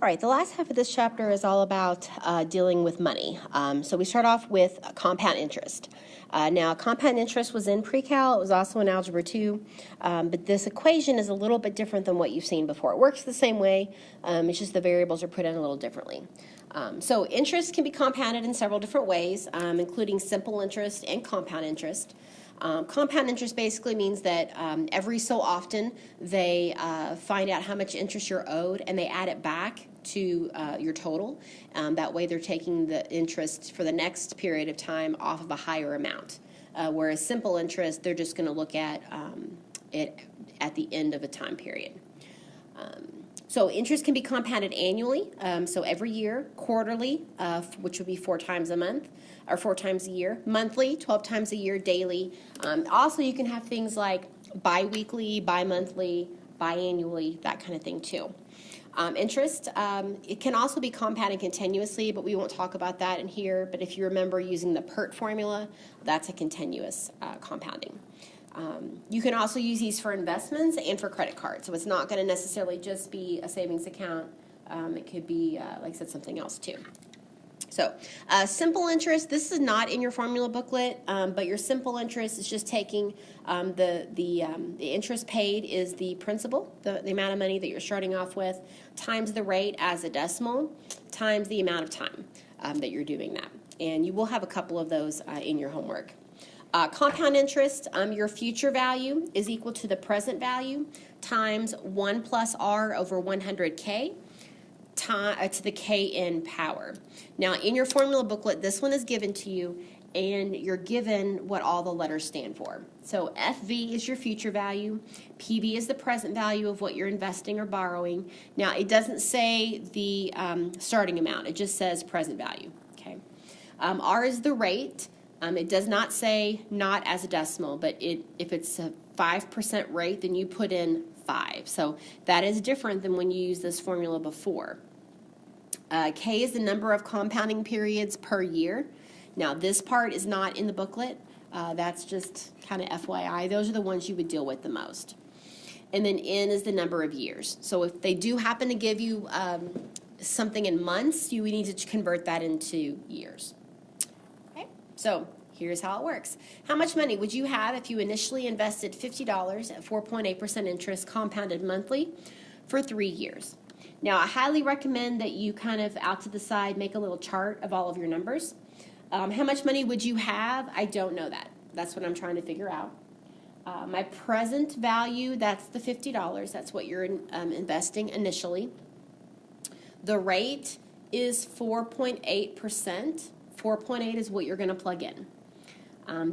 All right, the last half of this chapter is all about dealing with money. So we start off with compound interest. Now, compound interest was in pre-cal. It was also in Algebra 2. But this equation is a little bit different than what you've seen before. It works the same way. It's just the variables are put in a little differently. So interest can be compounded in several different ways, including simple interest and compound interest. Compound interest basically means that every so often they find out how much interest you're owed and they add it back to your total. That way they're taking the interest for the next period of time off of a higher amount. Whereas simple interest, they're just going to look at it at the end of a time period. So interest can be compounded annually, so every year, quarterly, which would be 4 times a month, or 4 times a year, monthly, 12 times a year, daily. Also, you can have things like bi-weekly, bi-monthly, biannually, that kind of thing too. Interest, it can also be compounded continuously, but we won't talk about that in here. But if you remember using the PERT formula, that's a continuous compounding. You can also use these for investments and for credit cards. So it's not going to necessarily just be a savings account. It could be, like I said, something else too. So simple interest, this is not in your formula booklet, but your simple interest is just taking the interest paid is the principal, the amount of money that you're starting off with, times the rate as a decimal, times the amount of time that you're doing that. And you will have a couple of those in your homework. Compound interest, your future value is equal to the present value times 1 plus r over 100k to the kn power. Now, in your formula booklet, this one is given to you, and you're given what all the letters stand for. So FV is your future value, PV is the present value of what you're investing or borrowing. Now, it doesn't say the starting amount, it just says present value. Okay. R is the rate. It does not say not as a decimal, but if it's a 5% rate, then you put in 5. So that is different than when you use this formula before. K is the number of compounding periods per year. Now, this part is not in the booklet. That's just kind of FYI. Those are the ones you would deal with the most. And then N is the number of years. So if they do happen to give you something in months, you would need to convert that into years. So here's how it works. How much money would you have if you initially invested $50 at 4.8% interest compounded monthly for 3 years? Now, I highly recommend that you kind of out to the side make a little chart of all of your numbers. How much money would you have? I don't know that. That's what I'm trying to figure out. My present value, that's the $50. That's what you're investing initially. The rate is 4.8%. 4.8 is what you're going to plug in.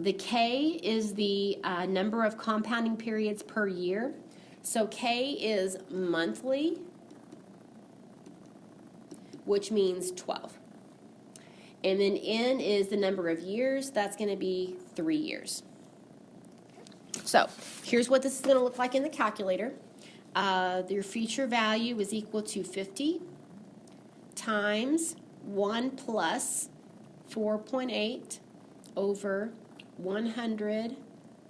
The K is the number of compounding periods per year. So K is monthly, which means 12. And then N is the number of years. That's going to be 3 years. So here's what this is going to look like in the calculator. Your future value is equal to 50 times 1 plus 4.8 over 100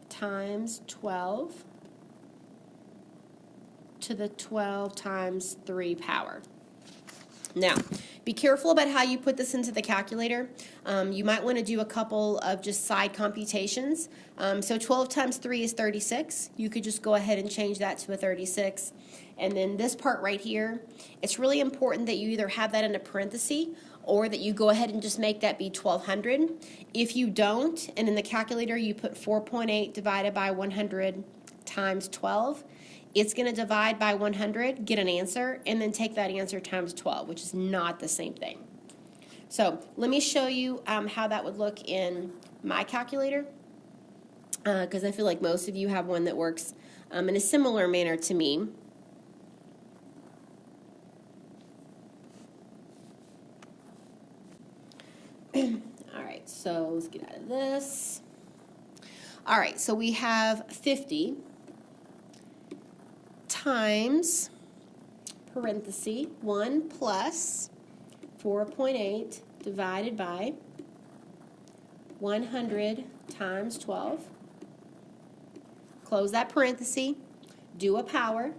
times 12 to the 12 times 3 power. Now, be careful about how you put this into the calculator. You might want to do a couple of just side computations. So 12 times 3 is 36. You could just go ahead and change that to a 36. And then this part right here, it's really important that you either have that in a parenthesis or that you go ahead and just make that be 1200. If you don't, and in the calculator you put 4.8 divided by 100 times 12, it's going to divide by 100, get an answer, and then take that answer times 12, which is not the same thing. So let me show you how that would look in my calculator, because I feel like most of you have one that works in a similar manner to me. All right, so let's get out of this. All right, so we have 50 times, parenthesis, 1 plus 4.8 divided by 100 times 12. Close that parenthesis, do a power.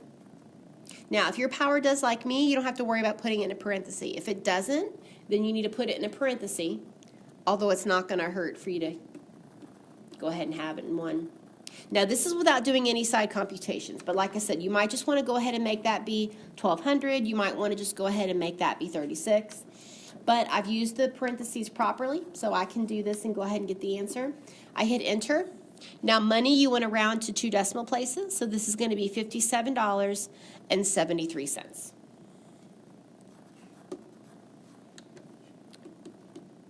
Now, if your power does like me, you don't have to worry about putting it in a parenthesis. If it doesn't, then you need to put it in a parenthesis, although it's not going to hurt for you to go ahead and have it in one. Now, this is without doing any side computations, but like I said, you might just want to go ahead and make that be 1200. You might want to just go ahead and make that be 36. But I've used the parentheses properly, so I can do this and go ahead and get the answer. I hit enter. Now, money, you want to round to 2 decimal places, so this is going to be $57.73.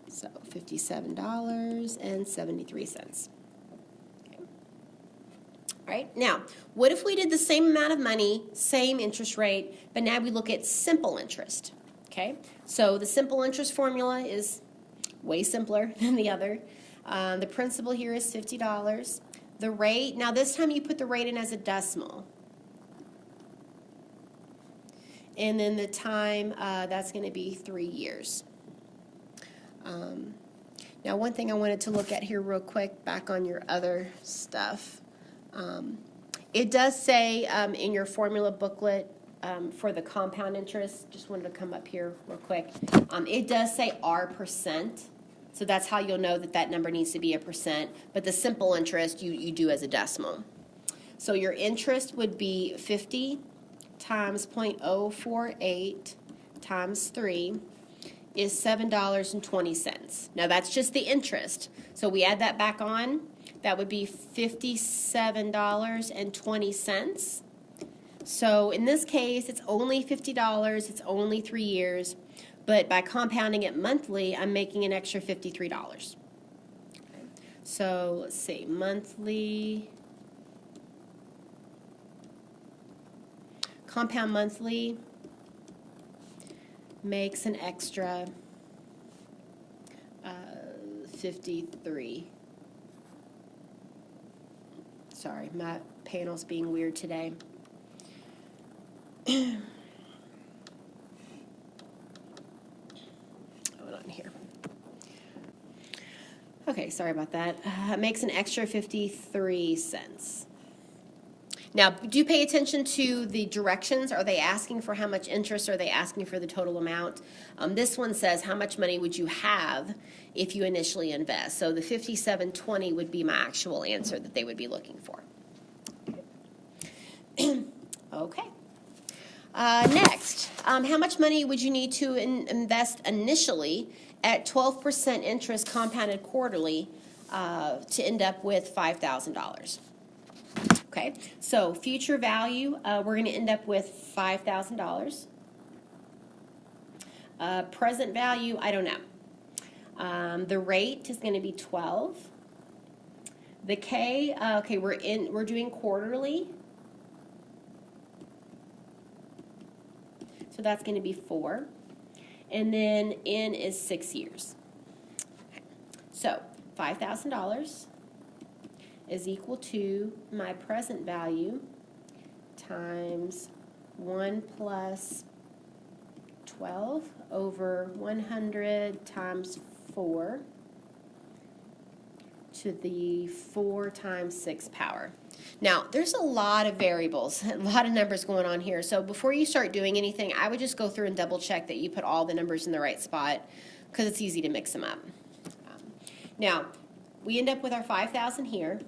So $57.73. All right, now, what if we did the same amount of money, same interest rate, but now we look at simple interest? Okay, so the simple interest formula is way simpler than the other. The principal here is $50. The rate, now this time you put the rate in as a decimal. And then the time, that's going to be 3 years. Now, one thing I wanted to look at here real quick, back on your other stuff. It does say in your formula booklet for the compound interest, just wanted to come up here real quick, it does say R%, so that's how you'll know that that number needs to be a percent, but the simple interest you do as a decimal. So your interest would be 50 times 0.048 times 3 is $7.20. Now that's just the interest, so we add that back on. That would be $57.20. So in this case, it's only $50, it's only 3 years, but by compounding it monthly, I'm making an extra $53. Okay. So let's see, monthly, compound monthly makes an extra 53. Sorry, my panel's being weird today. Hold on here. Okay, sorry about that. It makes an extra 53 cents. Now, do pay attention to the directions. Are they asking for how much interest? Or are they asking for the total amount? This one says, how much money would you have if you initially invest? So the $57.20 would be my actual answer that they would be looking for. Okay. Next, how much money would you need to invest initially at 12% interest compounded quarterly to end up with $5,000? Okay, so future value, we're going to end up with $5,000. Present value, I don't know. The rate is going to be 12. The K, okay, we're doing quarterly. So that's going to be 4. And then N is 6 years. Okay. So $5,000 is equal to my present value times 1 plus 12 over 100 times 4 to the 4 times 6 power. Now, there's a lot of variables, a lot of numbers going on here. So before you start doing anything, I would just go through and double check that you put all the numbers in the right spot because it's easy to mix them up. Now, we end up with our 5,000 here.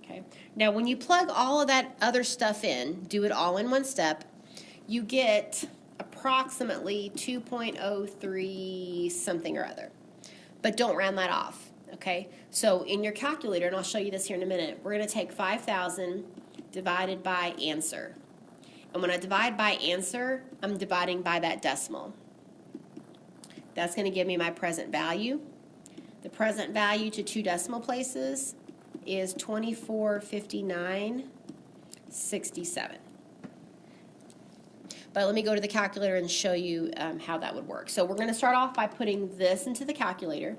Okay. Now, when you plug all of that other stuff in, do it all in one step, you get approximately 2.03 something or other. But don't round that off. Okay, so in your calculator, and I'll show you this here in a minute, we're going to take 5,000 divided by answer. And when I divide by answer, I'm dividing by that decimal. That's going to give me my present value. The present value to 2 decimal places is 2459.67. But let me go to the calculator and show you how that would work. So we're going to start off by putting this into the calculator.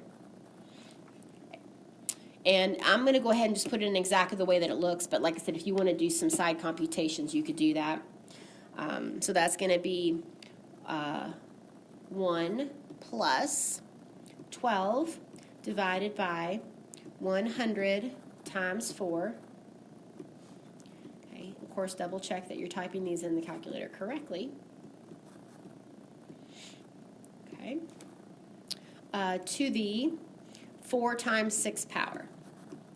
And I'm going to go ahead and just put it in exactly the way that it looks. But like I said, if you want to do some side computations, you could do that. So that's going to be 1 plus 12 divided by 100 times 4. Okay. Of course, double check that you're typing these in the calculator correctly. Okay. To the 4 times 6 power.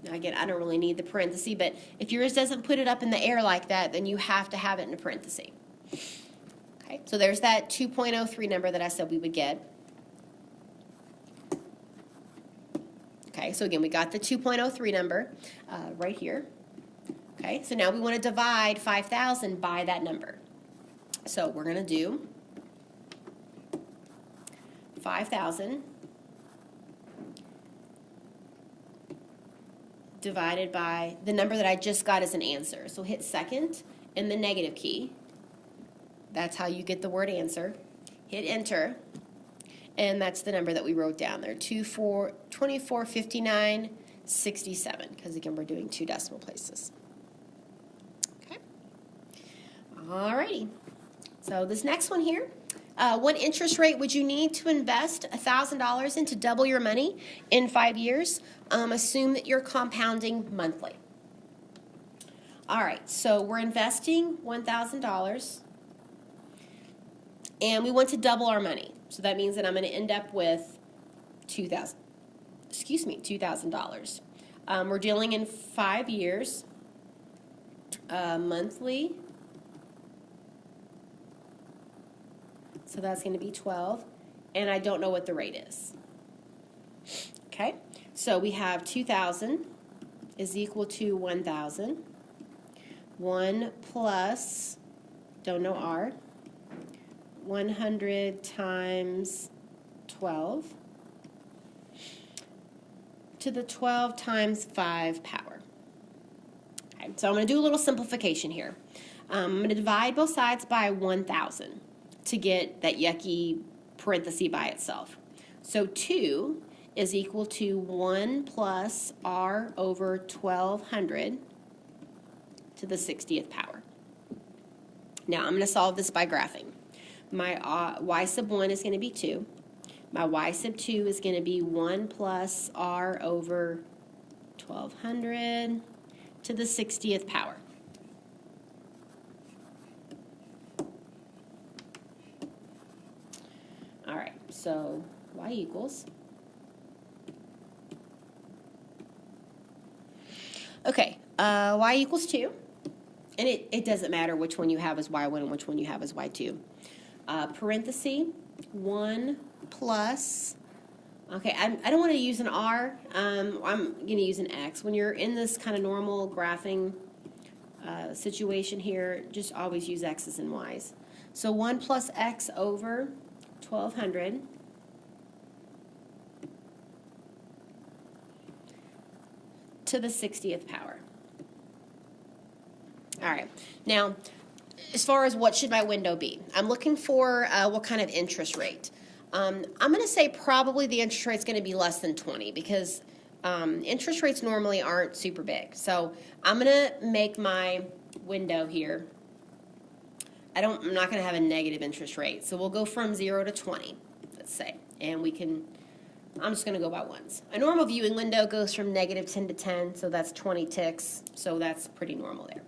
Now again, I don't really need the parenthesis, but if yours doesn't put it up in the air like that, then you have to have it in a parenthesis. Okay, so there's that 2.03 number that I said we would get. Okay, so again, we got the 2.03 number right here. Okay, so now we want to divide 5,000 by that number. So we're going to do 5,000 divided by the number that I just got as an answer. So hit second and the negative key. That's how you get the word answer. Hit enter, and that's the number that we wrote down there, 2459.67, because again, we're doing 2 decimal places. Okay. Alrighty. So this next one here, what interest rate would you need to invest $1,000 in to double your money in 5 years? Assume that you're compounding monthly. All right, so we're investing $1,000, and we want to double our money. So that means that I'm going to end up with $2,000. We're dealing in 5 years, monthly. So that's going to be 12, and I don't know what the rate is. Okay, so we have 2,000 is equal to 1,000. 1 plus, don't know R, 100 times 12 to the 12 times 5 power. Okay, so I'm going to do a little simplification here. I'm going to divide both sides by 1,000 to get that yucky parenthesis by itself. So 2 is equal to 1 plus R over 1,200 to the 60th power. Now I'm going to solve this by graphing. My y sub 1 is going to be 2. My y sub 2 is going to be 1 plus R over 1,200 to the 60th power. All right, so y equals. Okay, y equals 2. And it doesn't matter which one you have as y1 and which one you have as y2. Parenthesis, 1 plus, okay, I don't want to use an R. I'm going to use an X. When you're in this kind of normal graphing situation here, just always use X's and Y's. So 1 plus X over 1,200 to the 60th power. All right, now as far as what should my window be, I'm looking for what kind of interest rate. I'm going to say probably the interest rate's going to be less than 20 because interest rates normally aren't super big. So I'm going to make my window here. I'm not going to have a negative interest rate. So we'll go from 0 to 20, let's say, and I'm just going to go by ones. A normal viewing window goes from -10 to 10, so that's 20 ticks. So that's pretty normal there.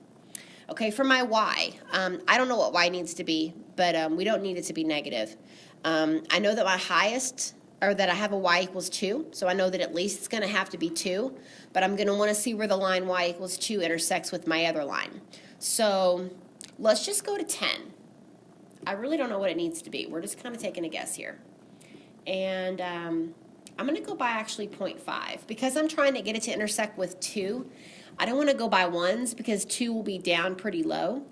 Okay, for my y, I don't know what y needs to be, but we don't need it to be negative. I know that my highest, or that I have a y equals 2, so I know that at least it's going to have to be 2, but I'm going to want to see where the line y equals 2 intersects with my other line. So let's just go to 10. I really don't know what it needs to be. We're just kind of taking a guess here. And I'm going to go by actually 0.5. Because I'm trying to get it to intersect with 2, I don't want to go by ones because 2 will be down pretty low.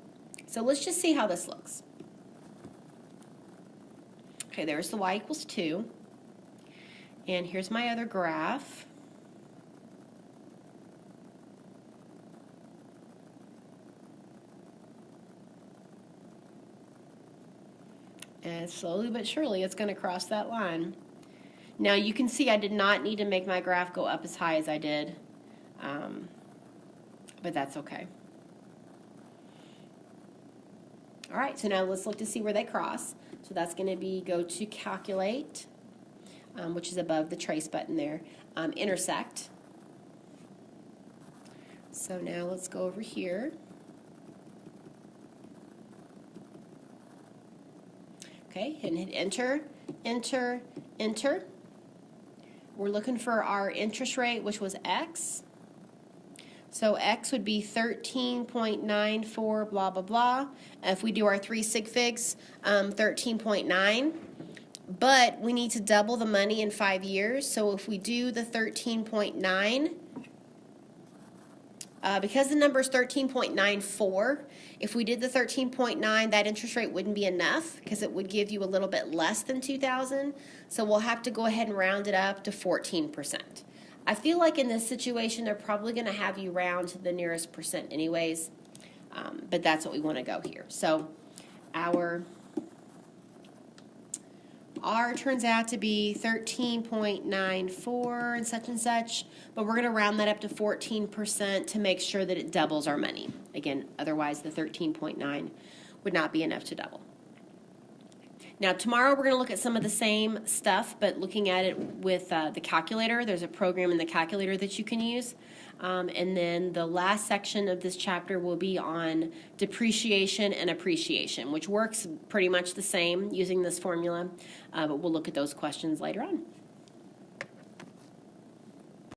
So let's just see how this looks. Okay, there's the y equals 2. And here's my other graph. And slowly but surely it's going to cross that line. Now you can see I did not need to make my graph go up as high as I did. But that's okay. All right, so now let's look to see where they cross. So that's going to be go to calculate, which is above the trace button there, intersect. So now let's go over here. Okay, and hit enter, enter, enter. We're looking for our interest rate, which was X. So X would be 13.94, blah, blah, blah. If we do our 3 sig figs, 13.9. But we need to double the money in 5 years. So if we do the 13.9, because the number is 13.94, if we did the 13.9, that interest rate wouldn't be enough because it would give you a little bit less than $2,000. So we'll have to go ahead and round it up to 14%. I feel like in this situation, they're probably going to have you round to the nearest percent anyways, but that's what we want to go here. So our R turns out to be 13.94 and such, but we're going to round that up to 14% to make sure that it doubles our money. Again, otherwise the 13.9 would not be enough to double. Now tomorrow we're going to look at some of the same stuff, but looking at it with the calculator. There's a program in the calculator that you can use. And then the last section of this chapter will be on depreciation and appreciation, which works pretty much the same using this formula, but we'll look at those questions later on.